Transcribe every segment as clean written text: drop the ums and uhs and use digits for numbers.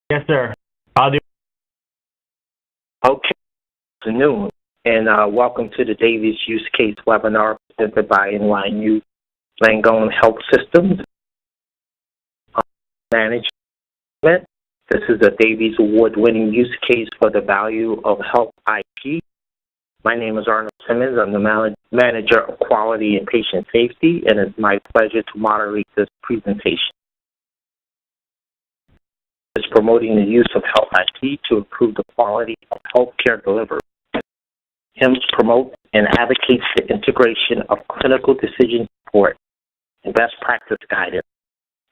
Yes, sir. I'll do. Okay, good afternoon, and welcome to the Davies Use Case webinar presented by NYU Langone Health Systems Management. This is a Davies Award-winning use case for the value of health IT. My name is Arnold Simmons. I'm the Manager of Quality and Patient Safety, and it's my pleasure to moderate this presentation. Is promoting the use of health IT to improve the quality of healthcare delivery. HIMSS promotes and advocates the integration of clinical decision support and best practice guidance,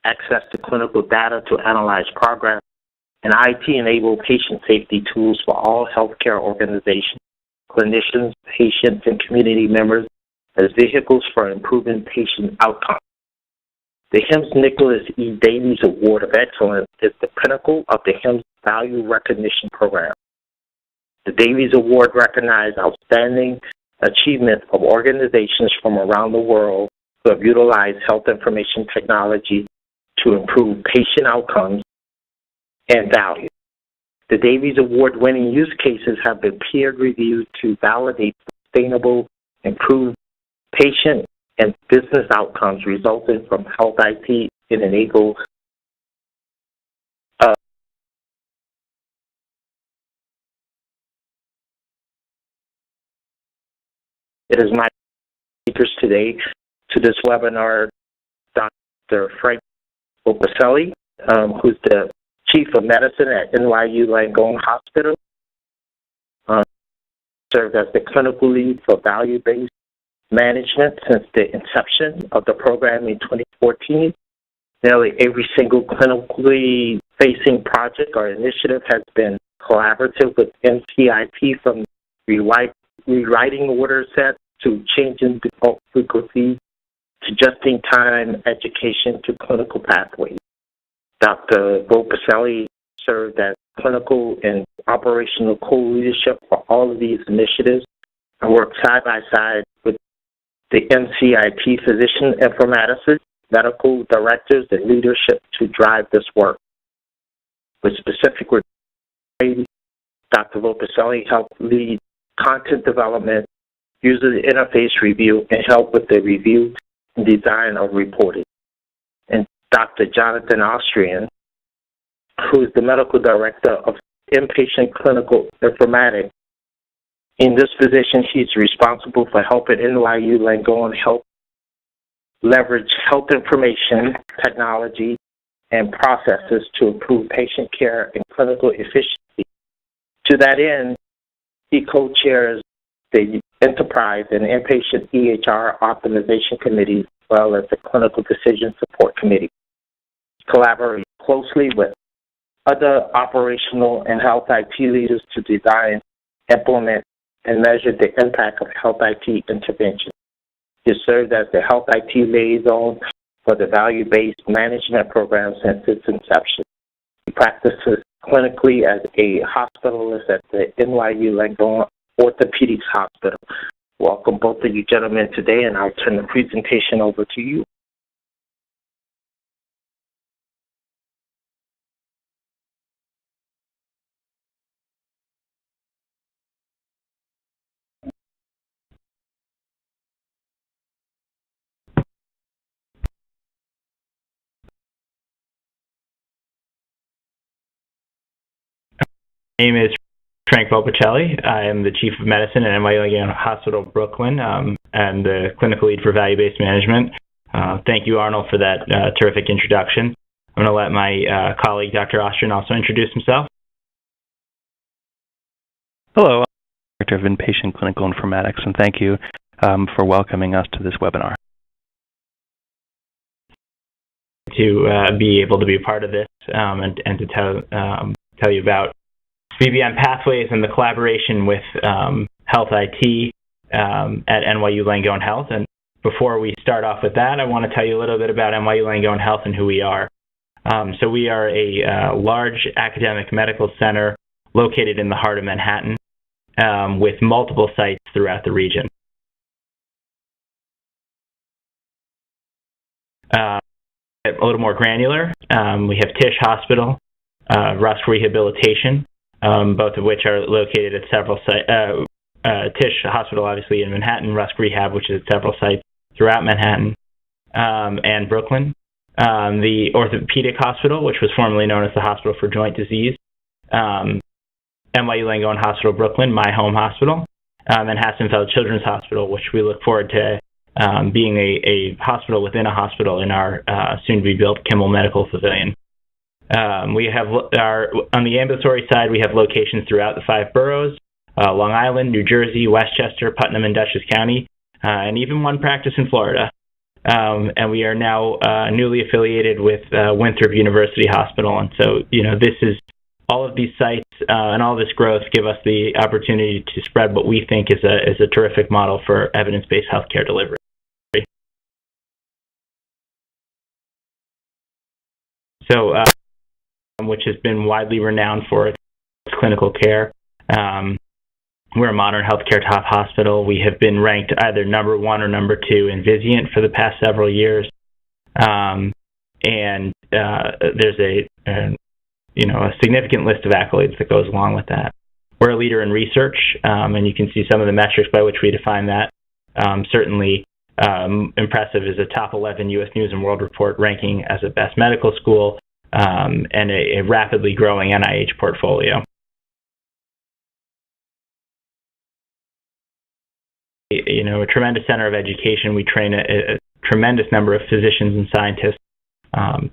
access to clinical data to analyze progress, and IT-enabled patient safety tools for all healthcare organizations, clinicians, patients, and community members as vehicles for improving patient outcomes. The HIMSS Nicholas E. Davies Award of Excellence is the pinnacle of the HIMSS Value Recognition Program. The Davies Award recognizes outstanding achievement of organizations from around the world who have utilized health information technology to improve patient outcomes and value. The Davies Award-winning use cases have been peer-reviewed to validate sustainable, improved patient and business outcomes resulting from health IT. It enables It is my speakers today to this webinar, Dr. Frank Opaselli, who's the Chief of Medicine at NYU Langone Hospital, served as the clinical lead for value-based management since the inception of the program in 2014. Nearly every single clinically facing project or initiative has been collaborative with NCIP, from rewriting order sets to changing default frequencies to just-in-time education to clinical pathways. Dr. Opaselli served as clinical and operational co-leadership for all of these initiatives and worked side by side with the NCIP physician informaticists, medical directors, and leadership to drive this work. With specific requirements, Dr. Opaselli helped lead content development, user interface review, and help with the review and design of reporting. And Dr. Jonathan Austrian, who is the medical director of inpatient clinical informatics. In this position, he's responsible for helping NYU Langone help leverage health information technology and processes to improve patient care and clinical efficiency. To that end, he co-chairs the Enterprise and Inpatient EHR Optimization Committee, as well as the Clinical Decision Support Committee. He collaborates closely with other operational and health IT leaders to design, implement, and measure the impact of health IT intervention. He served as the health IT liaison for the value-based management program since its inception. He practices clinically as a hospitalist at the NYU Langone Orthopedics Hospital. Welcome both of you gentlemen today, and I'll turn the presentation over to you. My name is Frank Opaselli. I am the Chief of Medicine at NYU Langone Hospital, Brooklyn, and the Clinical Lead for Value-Based Management. Thank you, Arnold, for that terrific introduction. I'm going to let my colleague, Dr. Austrian, also introduce himself. Hello, I'm Director of Inpatient Clinical Informatics, and thank you for welcoming us to this webinar. To be able to be a part of this and to tell you about VBM pathways and the collaboration with health IT at NYU Langone Health. And before we start off with that, I want to tell you a little bit about NYU Langone Health and who we are. So we are a large academic medical center located in the heart of Manhattan with multiple sites throughout the region. A little more granular, we have Tisch Hospital, Rusk Rehabilitation, both of which are located at several sites. Tisch Hospital, obviously, in Manhattan, Rusk Rehab, which is at several sites throughout Manhattan and Brooklyn. The Orthopedic Hospital, which was formerly known as the Hospital for Joint Disease. NYU Langone Hospital, Brooklyn, my home hospital. And Hassenfeld Children's Hospital, which we look forward to being a hospital within a hospital in our soon-to-be-built Kimmel Medical Pavilion. We have on the ambulatory side, we have locations throughout the 5 boroughs, Long Island, New Jersey, Westchester, Putnam, and Dutchess County, and even one practice in Florida. And we are now newly affiliated with Winthrop University Hospital. And so, this is all of these sites and all this growth give us the opportunity to spread what we think is a terrific model for evidence-based healthcare delivery. So, which has been widely renowned for its clinical care. We're a modern healthcare top hospital. We have been ranked either number 1 or number 2 in Vizient for the past several years. And there's a significant list of accolades that goes along with that. We're a leader in research, and you can see some of the metrics by which we define that. Certainly impressive is a top 11 U.S. News and World Report ranking as a best medical school, and a rapidly growing NIH portfolio. A tremendous center of education. We train a tremendous number of physicians and scientists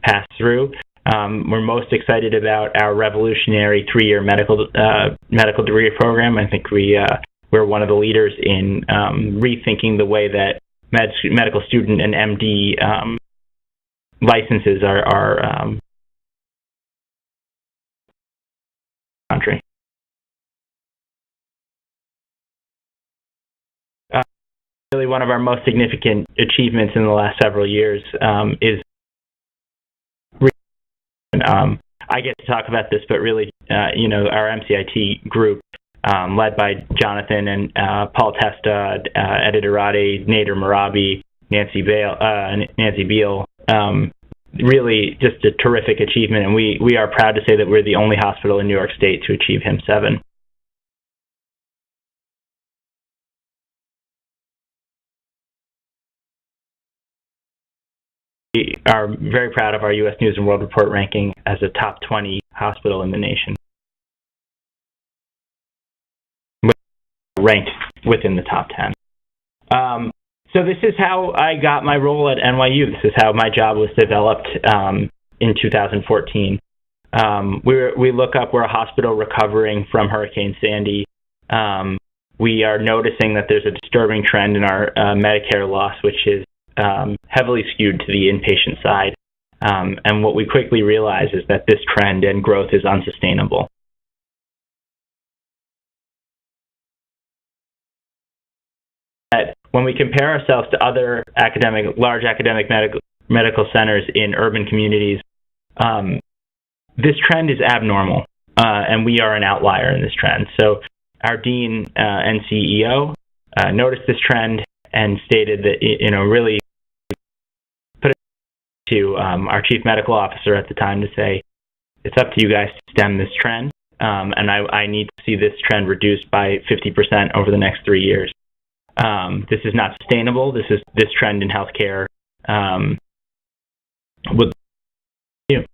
pass through. We're most excited about our revolutionary 3-year medical degree program. I think we're one of the leaders in rethinking the way that medical student and MD licenses are country. Really, one of our most significant achievements in the last several years is. I get to talk about this, but really, our MCIT group, led by Jonathan and Paul Testa, Ed Idirati, Nader Marabi, Nancy Beal, really just a terrific achievement, and we are proud to say that we're the only hospital in New York State to achieve HIMSS 7. We are very proud of our U.S. News and World Report ranking as a top 20 hospital in the nation. Ranked within the top 10. So this is how I got my role at NYU. This is how my job was developed in 2014. We look up, we're a hospital recovering from Hurricane Sandy. We are noticing that there's a disturbing trend in our Medicare loss, which is heavily skewed to the inpatient side. And what we quickly realize is that this trend and growth is unsustainable. When we compare ourselves to other large academic medical centers in urban communities, this trend is abnormal, and we are an outlier in this trend. So our dean and CEO noticed this trend and stated that, really put it to our chief medical officer at the time to say, it's up to you guys to stem this trend, and I need to see this trend reduced by 50% over the next 3 years. This is not sustainable. This trend in healthcare would continue.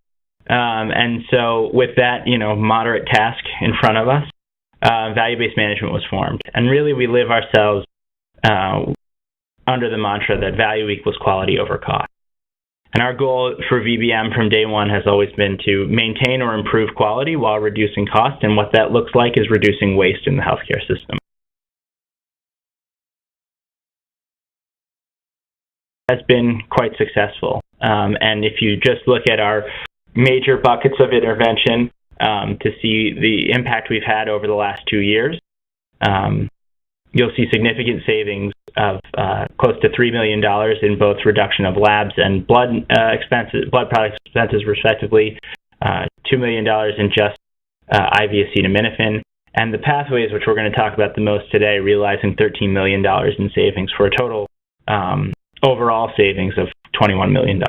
And so with that, moderate task in front of us, value-based management was formed. And really, we live ourselves under the mantra that value equals quality over cost. And our goal for VBM from day one has always been to maintain or improve quality while reducing cost. And what that looks like is reducing waste in the healthcare system. Has been quite successful. And if you just look at our major buckets of intervention to see the impact we've had over the last 2 years, you'll see significant savings of close to $3 million in both reduction of labs and blood product expenses, respectively, $2 million in just IV acetaminophen, and the pathways, which we're going to talk about the most today, realizing $13 million in savings for a total overall savings of $21 million.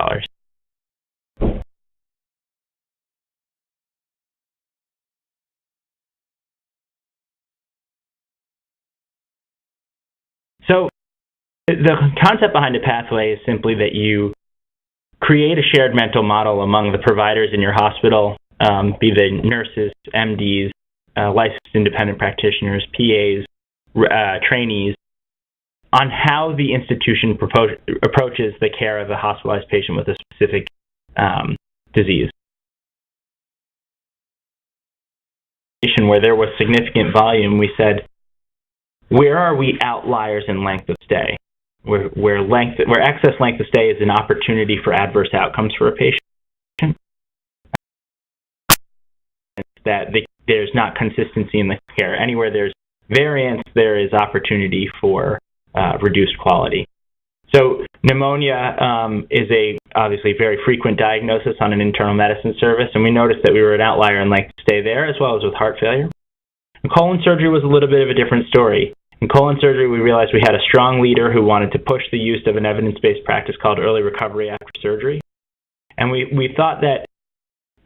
the concept behind a pathway is simply that you create a shared mental model among the providers in your hospital, be they nurses, MDs, licensed independent practitioners, PAs, trainees, on how the institution approaches the care of a hospitalized patient with a specific disease. Where there was significant volume, we said, where are we outliers in length of stay? Where excess length of stay is an opportunity for adverse outcomes for a patient. That there's not consistency in the care. Anywhere there's variance, there is opportunity for reduced quality. So pneumonia is a obviously very frequent diagnosis on an internal medicine service, and we noticed that we were an outlier in length of stay there, as well as with heart failure. And colon surgery was a little bit of a different story. In colon surgery, we realized we had a strong leader who wanted to push the use of an evidence-based practice called early recovery after surgery. And we thought that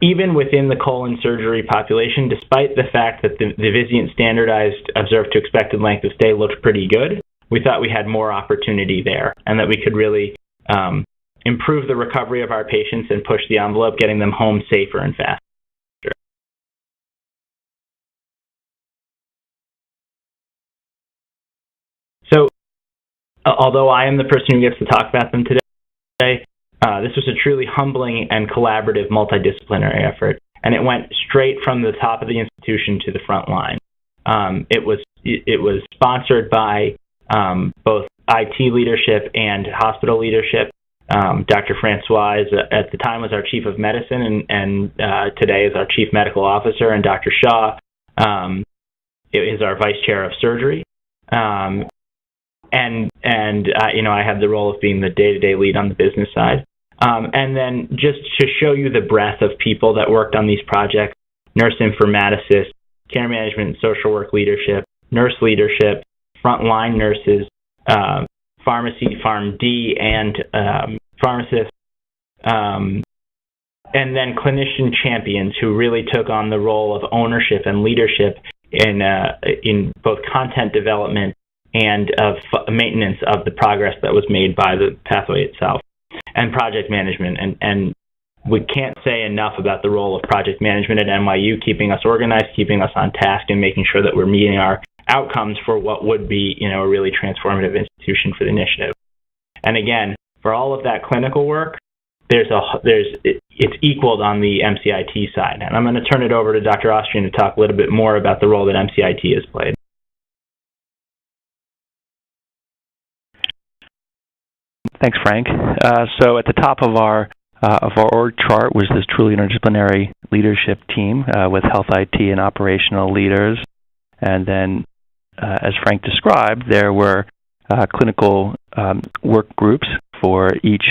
even within the colon surgery population, despite the fact that the Vizient standardized observed to expected length of stay looked pretty good, we thought we had more opportunity there and that we could really improve the recovery of our patients and push the envelope, getting them home safer and faster. So, although I am the person who gets to talk about them today, this was a truly humbling and collaborative multidisciplinary effort, and it went straight from the top of the institution to the front line. It was sponsored by both IT leadership and hospital leadership. Dr. Francois at the time was our chief of medicine, and today is our chief medical officer, and Dr. Shaw is our vice chair of surgery. I have the role of being the day-to-day lead on the business side. And then just to show you the breadth of people that worked on these projects, nurse informaticists, care management and social work leadership, nurse leadership, frontline nurses, pharmacy, PharmD, and pharmacists, and then clinician champions who really took on the role of ownership and leadership in both content development and of maintenance of the progress that was made by the pathway itself, and project management. And we can't say enough about the role of project management at NYU, keeping us organized, keeping us on task, and making sure that we're meeting our outcomes for what would be, a really transformative institution for the initiative. And again, for all of that clinical work, it's equaled on the MCIT side. And I'm going to turn it over to Dr. Austrian to talk a little bit more about the role that MCIT has played. Thanks, Frank. So at the top of our org chart was this truly interdisciplinary leadership team with health IT and operational leaders. And then, as Frank described, there were clinical work groups for each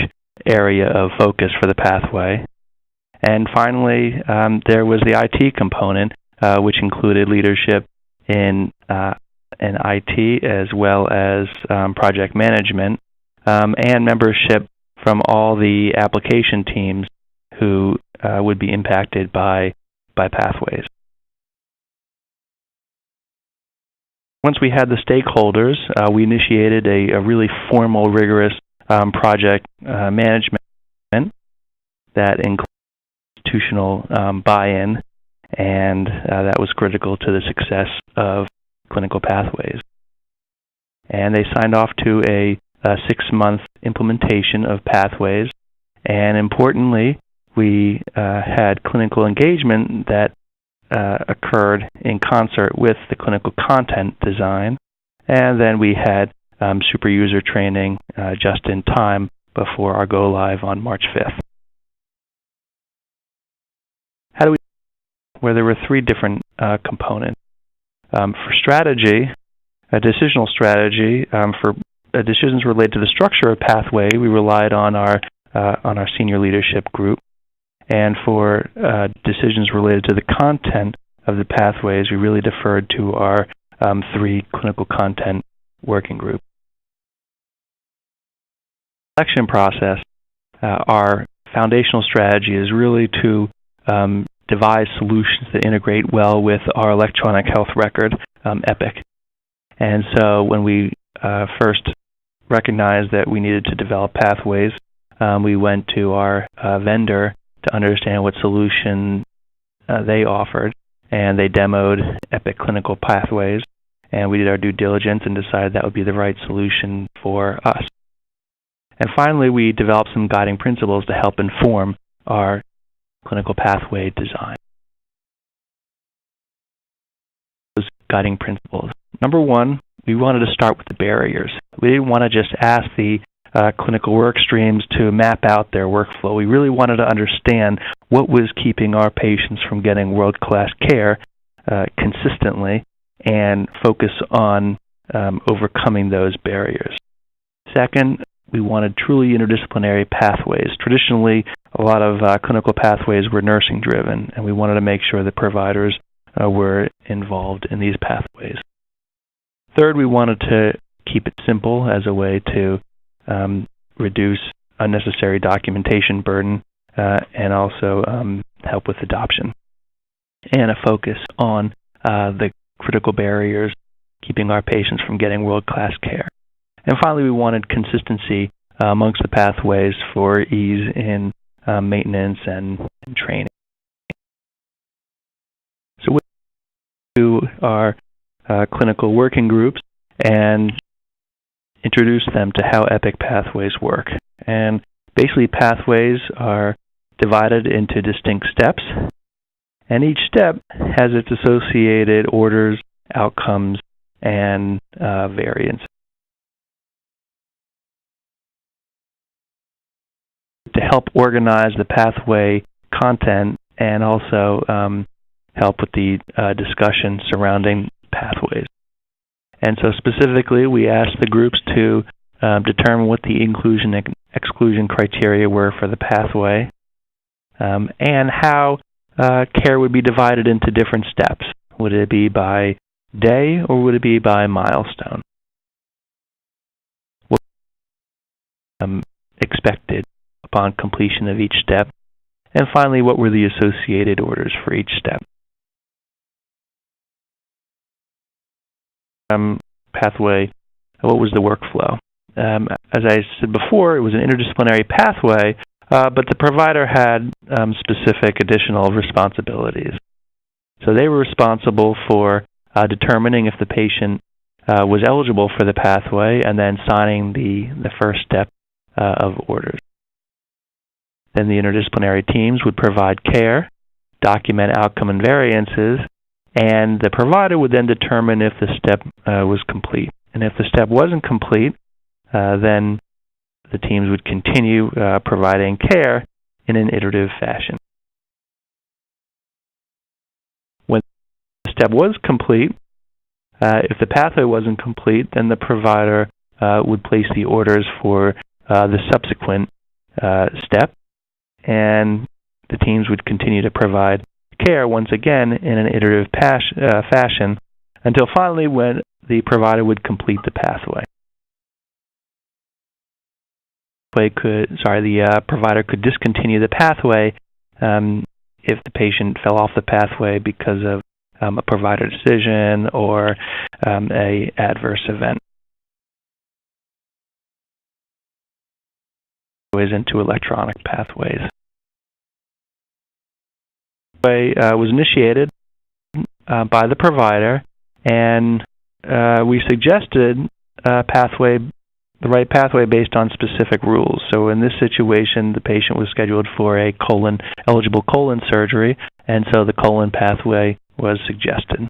area of focus for the pathway. And finally, there was the IT component, which included leadership in IT as well as project management, and membership from all the application teams who would be impacted by pathways. Once we had the stakeholders, we initiated a really formal, rigorous project management that includes institutional buy-in, and that was critical to the success of clinical pathways. And they signed off to a 6-month implementation of pathways, and importantly, we had clinical engagement that occurred in concert with the clinical content design, and then we had super user training just in time before our go live on March 5th. Where there were 3 different components. For strategy, a decisional strategy, for decisions related to the structure of pathway, we relied on our senior leadership group. And for decisions related to the content of the pathways, we really deferred to our 3 clinical content working groups. Selection process, our foundational strategy is really to devise solutions that integrate well with our electronic health record, EPIC. And so when we first recognized that we needed to develop pathways, we went to our vendor to understand what solution they offered, and they demoed Epic Clinical Pathways, and we did our due diligence and decided that would be the right solution for us. And finally, we developed some guiding principles to help inform our clinical pathway design. Those guiding principles. Number one, we wanted to start with the barriers. We didn't want to just ask the clinical work streams to map out their workflow. We really wanted to understand what was keeping our patients from getting world-class care consistently and focus on overcoming those barriers. Second, we wanted truly interdisciplinary pathways. Traditionally, a lot of clinical pathways were nursing-driven, and we wanted to make sure that providers were involved in these pathways. Third, we wanted to keep it simple as a way to reduce unnecessary documentation burden and also help with adoption. And a focus on the critical barriers keeping our patients from getting world-class care. And finally, we wanted consistency amongst the pathways for ease in maintenance and training. So we do our clinical working groups and introduce them to how Epic Pathways work. And basically, pathways are divided into distinct steps, and each step has its associated orders, outcomes, and variants. To help organize the pathway content and also help with the discussion surrounding pathways. And so specifically, we asked the groups to determine what the inclusion and exclusion criteria were for the pathway and how care would be divided into different steps. Would it be by day or would it be by milestone? What expected upon completion of each step? And finally, what were the associated orders for each step? Pathway, what was the workflow? As I said before, it was an interdisciplinary pathway, but the provider had specific additional responsibilities. So they were responsible for determining if the patient was eligible for the pathway and then signing the first step of orders. Then the interdisciplinary teams would provide care, document outcome and variances, and the provider would then determine if the step was complete. And if the step wasn't complete, then the teams would continue providing care in an iterative fashion. When the step was complete, if the pathway wasn't complete, then the provider would place the orders for the subsequent step, and the teams would continue to provide care once again in an iterative fashion until finally when the provider would complete the pathway. The provider could discontinue the pathway if the patient fell off the pathway because of a provider decision or a adverse event. Into electronic pathways. Was initiated by the provider, and we suggested the right pathway based on specific rules. So in this situation, the patient was scheduled for a eligible colon surgery, and so the colon pathway was suggested.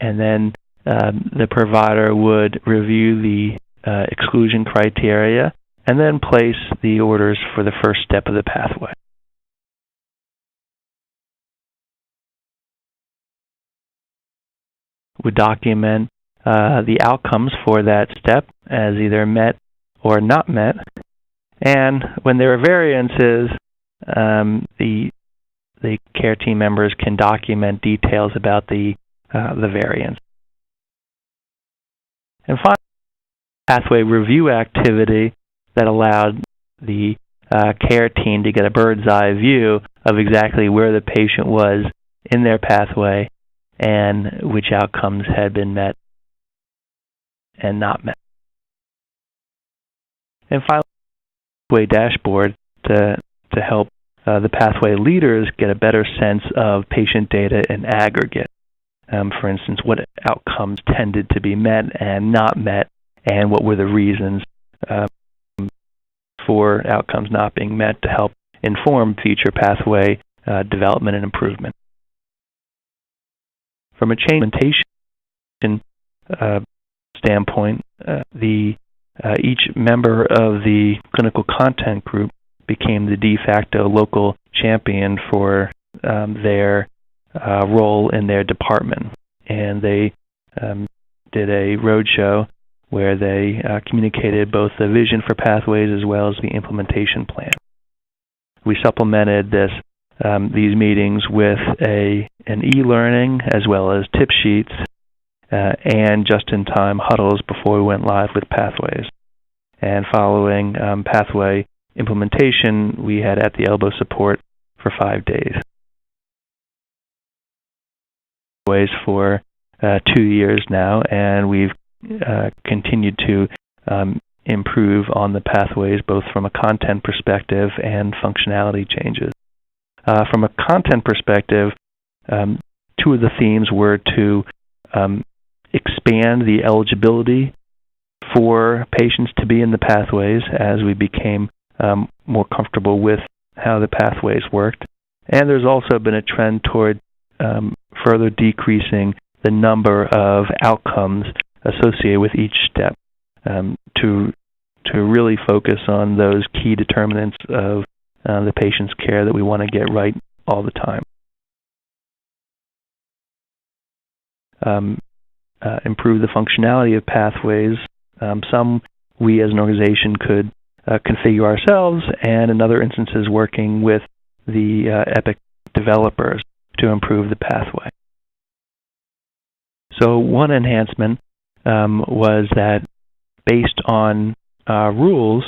And then the provider would review the exclusion criteria and then place the orders for the first step of the pathway. Would document the outcomes for that step as either met or not met, and when there are variances, the care team members can document details about the variance. And finally, pathway review activity that allowed the care team to get a bird's eye view of exactly where the patient was in their pathway and which outcomes had been met and not met. And finally, pathway dashboard to help the pathway leaders get a better sense of patient data in aggregate. For instance, what outcomes tended to be met and not met, and what were the reasons for outcomes not being met to help inform future pathway development and improvement. From a change implementation standpoint, each member of the clinical content group became the de facto local champion for their role in their department. And they did a roadshow where they communicated both the vision for pathways as well as the implementation plan. We supplemented these meetings with an e-learning as well as tip sheets and just-in-time huddles before we went live with pathways. And following pathway implementation, we had at-the-elbow support for 5 days. For 2 years now, and we've continued to improve on the pathways both from a content perspective and functionality changes. From a content perspective, 2 of the themes were to expand the eligibility for patients to be in the pathways as we became more comfortable with how the pathways worked. And there's also been a trend toward further decreasing the number of outcomes associated with each step to really focus on those key determinants of the patient's care that we want to get right all the time. Improve the functionality of pathways. Some we as an organization could configure ourselves, and in other instances working with the Epic developers to improve the pathway. So one enhancement was that based on rules,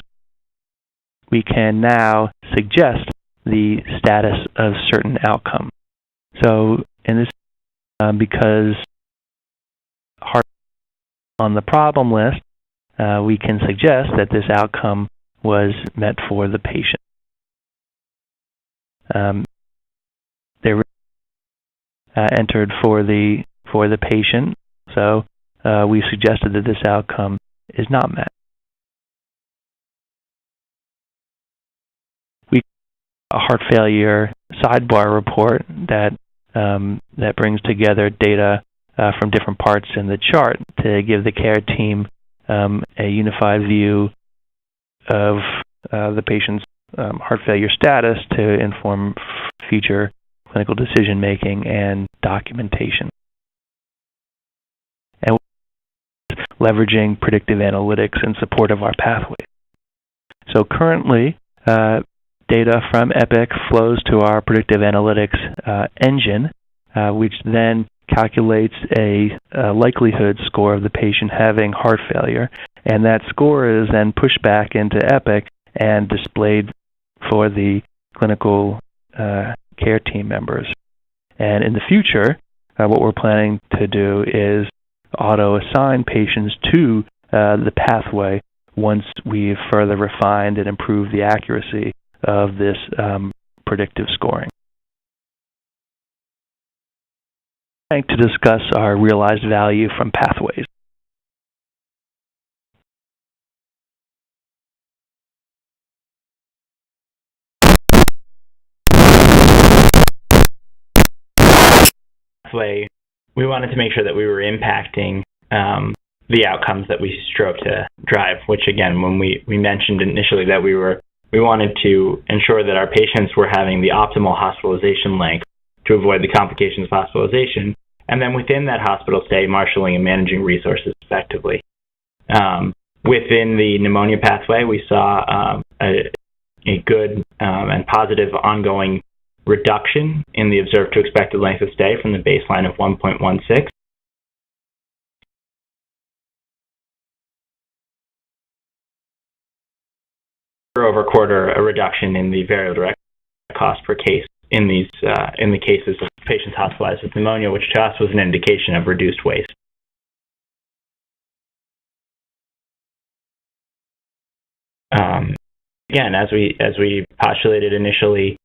we can now suggest the status of certain outcome. So in this, because heart on the problem list, we can suggest that this outcome was met for the patient. They were entered for the patient, so we suggested that this outcome is not met. We a heart failure sidebar report that brings together data from different parts in the chart to give the care team a unified view of the patient's heart failure status to inform future clinical decision making and documentation. And leveraging predictive analytics in support of our pathways. So currently, data from Epic flows to our predictive analytics engine, which then calculates a likelihood score of the patient having heart failure, and that score is then pushed back into Epic and displayed for the clinical care team members. And in the future, what we're planning to do is auto-assign patients to the pathway once we've further refined and improved the accuracy of this predictive scoring. To discuss our realized value from pathways. Pathway, we wanted to make sure that we were impacting the outcomes that we strove to drive, which again, when we mentioned initially that we wanted to ensure that our patients were having the optimal hospitalization length to avoid the complications of hospitalization, and then within that hospital stay, marshaling and managing resources effectively. Within the pneumonia pathway, we saw a good and positive ongoing reduction in the observed to expected length of stay from the baseline of 1.16. Over quarter, a reduction in the variable direct cost per case in the cases of patients hospitalized with pneumonia, which to us was an indication of reduced waste. again, as we postulated initially,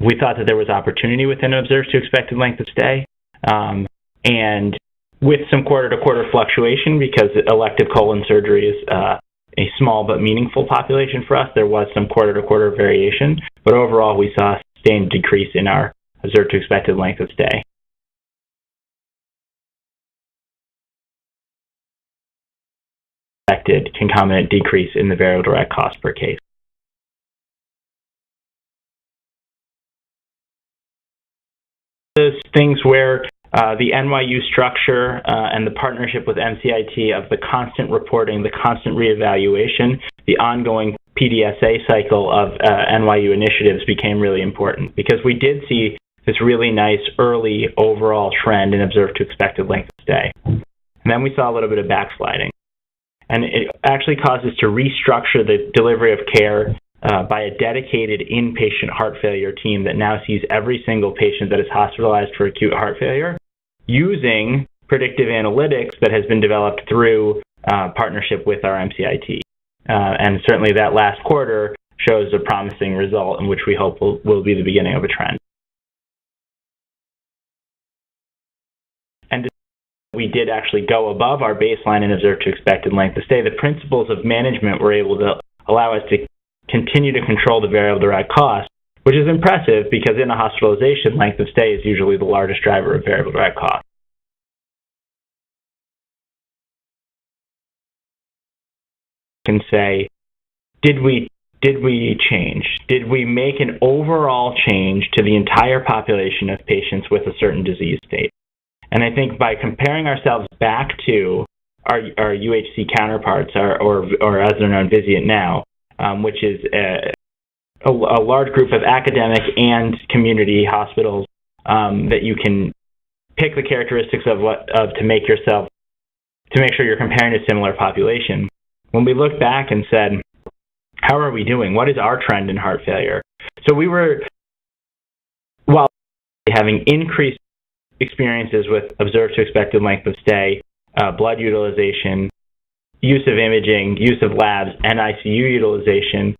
we thought that there was opportunity within observed to expected length of stay, and with some quarter-to-quarter fluctuation, because elective colon surgery is a small but meaningful population for us, there was some quarter-to-quarter variation, but overall we saw a sustained decrease in our observed to expected length of stay. Expected concomitant decrease in the variable direct cost per case. Those things where the NYU structure and the partnership with MCIT of the constant reporting, the constant reevaluation, the ongoing PDSA cycle of NYU initiatives became really important, because we did see this really nice early overall trend in observed to expected length of stay. And then we saw a little bit of backsliding. And it actually caused us to restructure the delivery of care by a dedicated inpatient heart failure team that now sees every single patient that is hospitalized for acute heart failure, using predictive analytics that has been developed through partnership with our MCIT. And certainly that last quarter shows a promising result, in which we hope will be the beginning of a trend. And we did actually go above our baseline and observed to expected length of stay. The principles of management were able to allow us to continue to control the variable direct cost, which is impressive, because in a hospitalization, length of stay is usually the largest driver of variable direct cost. Can say, did we change? Did we make an overall change to the entire population of patients with a certain disease state? And I think by comparing ourselves back to our UHC counterparts, or as they're known, Recipient now, which is a large group of academic and community hospitals that you can pick the characteristics of to make sure you're comparing a similar population. When we look back and said, how are we doing? What is our trend in heart failure? So we were, while having increased experiences with observed to expected length of stay, blood utilization, use of imaging, use of labs, and ICU utilization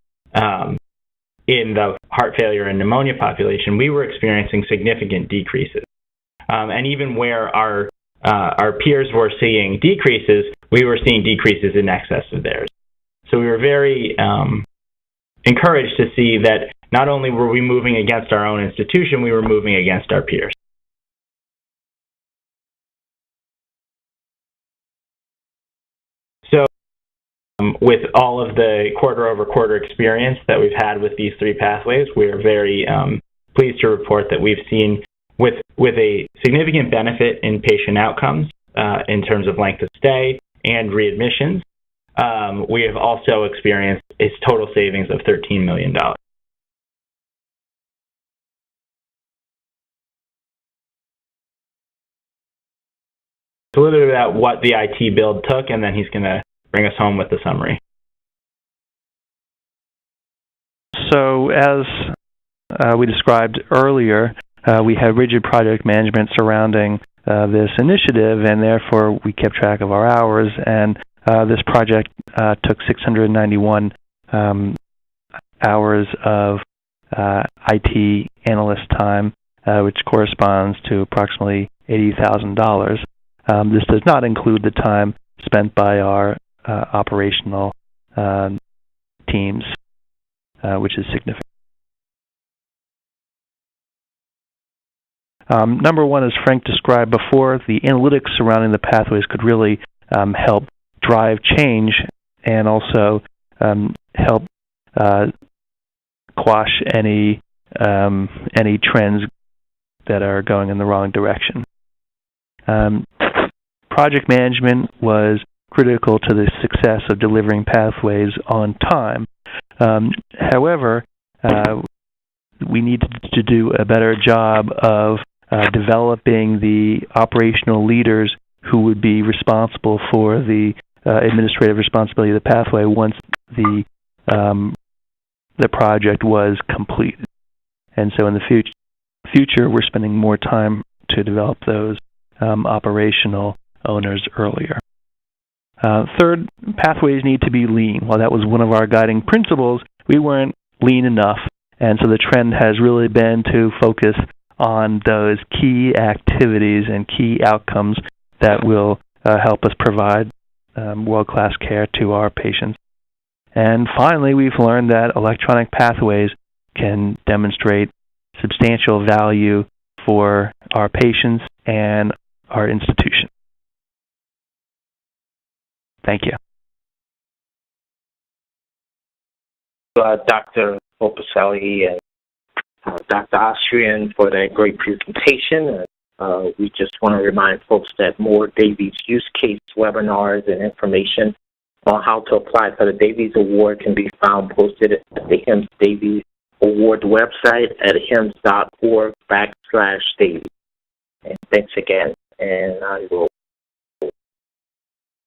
in the heart failure and pneumonia population, we were experiencing significant decreases. And even where our peers were seeing decreases, we were seeing decreases in excess of theirs. So we were very encouraged to see that not only were we moving against our own institution, we were moving against our peers. So with all of the quarter-over-quarter experience that we've had with these three pathways, we are very pleased to report that we've seen, with a significant benefit in patient outcomes in terms of length of stay and readmissions, we have also experienced a total savings of $13 million. A little bit about what the IT build took, and then he's going to bring us home with the summary. So as we described earlier, we had rigid project management surrounding this initiative, and therefore we kept track of our hours, and this project took 691 hours of IT analyst time, which corresponds to approximately $80,000. This does not include the time spent by our operational teams, which is significant. Number one, as Frank described before, the analytics surrounding the pathways could really help drive change, and also help quash any trends that are going in the wrong direction. Project management was critical to the success of delivering pathways on time. However, we needed to do a better job of developing the operational leaders who would be responsible for the administrative responsibility of the pathway once the project was completed. And so in the future, we're spending more time to develop those operational owners earlier. Third, pathways need to be lean. While that was one of our guiding principles, we weren't lean enough. And so the trend has really been to focus on those key activities and key outcomes that will help us provide world-class care to our patients. And finally, we've learned that electronic pathways can demonstrate substantial value for our patients and our institution. Thank you. Dr. Opaselli and Dr. Austrian for that great presentation. We just want to remind folks that more Davies use case webinars and information on how to apply for the Davies Award can be found posted at the HIMSS Davies Award website at hims.org/Davies. And thanks again. And I will